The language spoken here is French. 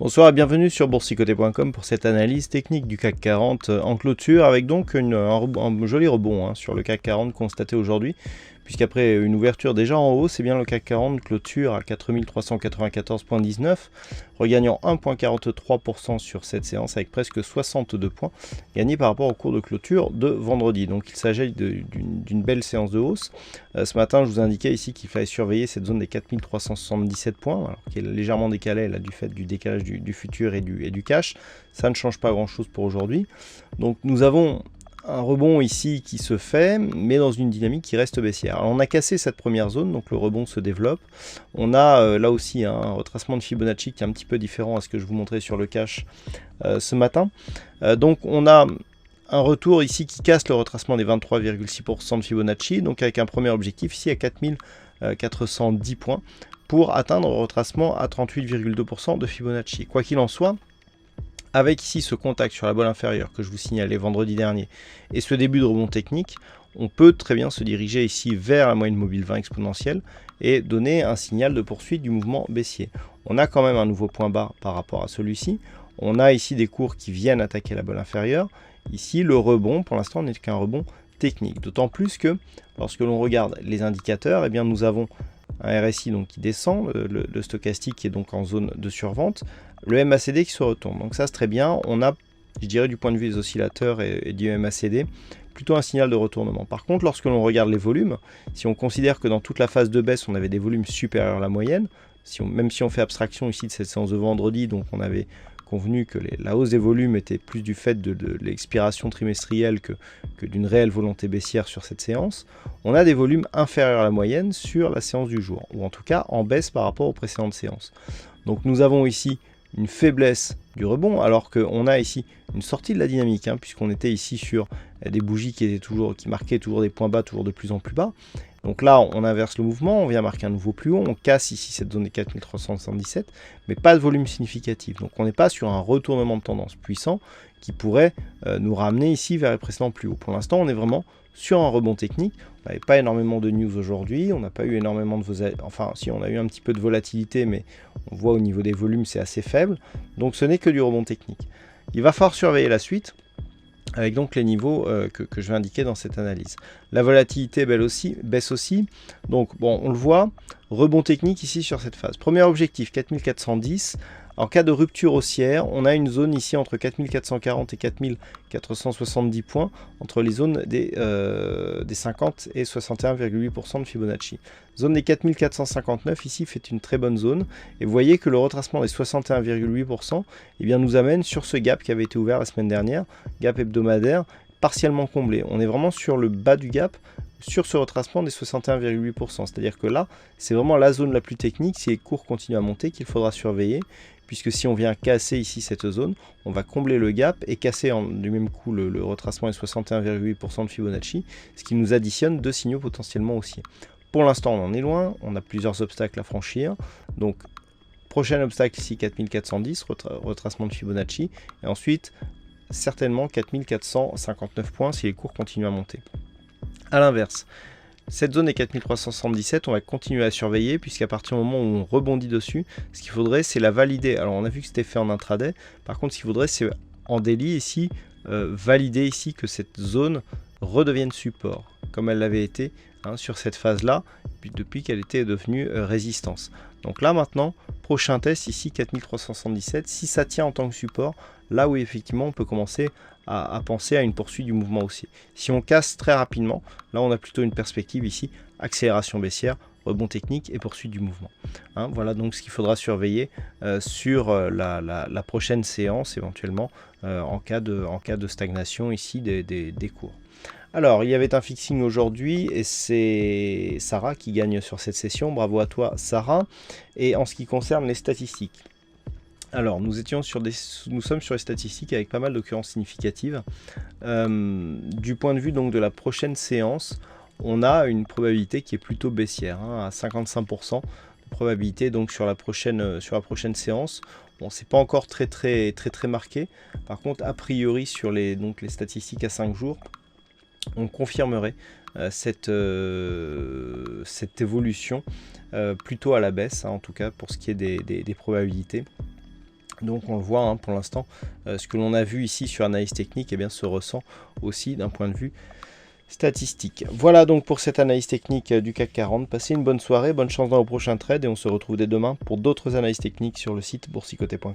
Bonsoir et bienvenue sur boursicoté.com pour cette analyse technique du CAC 40 en clôture avec donc un joli rebond sur le CAC 40 constaté aujourd'hui, puisqu'après une ouverture déjà en hausse, c'est bien le CAC 40 clôture à 4394,19, regagnant 1,43% sur cette séance avec presque 62 points gagnés par rapport au cours de clôture de vendredi. Donc il s'agit d'une belle séance de hausse. Ce matin, je vous indiquais ici qu'il fallait surveiller cette zone des 4377 points, alors, qui est légèrement décalée là, du fait du décalage du futur et du cash. Ça ne change pas grand chose pour aujourd'hui. Donc nous avons un rebond ici qui se fait, mais dans une dynamique qui reste baissière. Alors on a cassé cette première zone, donc le rebond se développe. On a là aussi un retracement de Fibonacci qui est un petit peu différent à ce que je vous montrais sur le cash ce matin. Donc on a un retour ici qui casse le retracement des 23,6% de Fibonacci, donc avec un premier objectif ici à 4410 points pour atteindre le retracement à 38,2% de Fibonacci. Quoi qu'il en soit, avec ici ce contact sur la bolle inférieure que je vous signalais vendredi dernier et ce début de rebond technique, on peut très bien se diriger ici vers la moyenne mobile 20 exponentielle et donner un signal de poursuite du mouvement baissier. On a quand même un nouveau point bas par rapport à celui-ci. On a ici des cours qui viennent attaquer la bolle inférieure. Ici, le rebond, pour l'instant, n'est qu'un rebond technique. D'autant plus que lorsque l'on regarde les indicateurs, eh bien, nous avons un RSI donc, qui descend, le stochastique qui est donc en zone de survente, le MACD qui se retourne. Donc ça, c'est très bien. On a, je dirais, du point de vue des oscillateurs et du MACD, plutôt un signal de retournement. Par contre, lorsque l'on regarde les volumes, si on considère que dans toute la phase de baisse, on avait des volumes supérieurs à la moyenne, même si on fait abstraction ici de cette séance de vendredi, donc on avait convenu que la hausse des volumes était plus du fait de l'expiration trimestrielle que d'une réelle volonté baissière sur cette séance, on a des volumes inférieurs à la moyenne sur la séance du jour, ou en tout cas en baisse par rapport aux précédentes séances. Donc nous avons ici une faiblesse du rebond, alors qu'on a ici une sortie de la dynamique, puisqu'on était ici sur des bougies qui marquaient toujours des points bas, toujours de plus en plus bas. Donc là, on inverse le mouvement, on vient marquer un nouveau plus haut, on casse ici cette zone des 4377, mais pas de volume significatif. Donc on n'est pas sur un retournement de tendance puissant qui pourrait nous ramener ici vers les précédents plus hauts. Pour l'instant, on est vraiment sur un rebond technique. On n'avait pas énormément de news aujourd'hui, on n'a pas eu énormément de... Enfin, si, on a eu un petit peu de volatilité, mais on voit au niveau des volumes, c'est assez faible. Donc ce n'est que du rebond technique. Il va falloir surveiller la suite, avec donc les niveaux que je vais indiquer dans cette analyse. La volatilité baisse aussi, donc bon, on le voit, rebond technique ici sur cette phase. Premier objectif, 4410. En cas de rupture haussière, on a une zone ici entre 4440 et 4470 points, entre les zones des 50 et 61,8% de Fibonacci. Zone des 4459 ici fait une très bonne zone, et vous voyez que le retracement des 61,8% nous amène sur ce gap qui avait été ouvert la semaine dernière, gap hebdomadaire, partiellement comblé. On est vraiment sur le bas du gap, sur ce retracement des 61,8%. C'est-à-dire que là, c'est vraiment la zone la plus technique, si les cours continuent à monter, qu'il faudra surveiller, puisque si on vient casser ici cette zone, on va combler le gap et casser du même coup le retracement des 61,8% de Fibonacci, ce qui nous additionne deux signaux potentiellement haussiers. Pour l'instant, on en est loin, on a plusieurs obstacles à franchir, donc prochain obstacle ici 4410, retracement de Fibonacci, et ensuite certainement 4459 points si les cours continuent à monter. A l'inverse, cette zone est 4377, on va continuer à surveiller puisqu'à partir du moment où on rebondit dessus, ce qu'il faudrait c'est la valider. Alors on a vu que c'était fait en intraday, par contre ce qu'il faudrait c'est en daily ici, valider ici que cette zone redevienne support, comme elle l'avait été sur cette phase-là, depuis qu'elle était devenue résistance. Donc là maintenant, prochain test ici 4377, si ça tient en tant que support, là où effectivement on peut commencer à penser à une poursuite du mouvement haussier. Si on casse très rapidement, là on a plutôt une perspective ici, accélération baissière, rebond technique et poursuite du mouvement. Voilà donc ce qu'il faudra surveiller sur la prochaine séance éventuellement en cas de stagnation ici des cours. Alors, il y avait un fixing aujourd'hui et c'est Sarah qui gagne sur cette session. Bravo à toi, Sarah. Et en ce qui concerne les statistiques, alors nous sommes sur les statistiques avec pas mal d'occurrences significatives. Du point de vue donc de la prochaine séance, on a une probabilité qui est plutôt baissière, à 55% de probabilité donc sur la prochaine séance. Bon, c'est pas encore très marqué. Par contre, a priori sur les statistiques à 5 jours, on confirmerait cette évolution plutôt à la baisse, en tout cas pour ce qui est des probabilités. Donc on le voit pour l'instant, ce que l'on a vu ici sur analyse technique eh bien, se ressent aussi d'un point de vue statistique. Voilà donc pour cette analyse technique du CAC 40. Passez une bonne soirée, bonne chance dans vos prochains trades et on se retrouve dès demain pour d'autres analyses techniques sur le site boursicoté.com.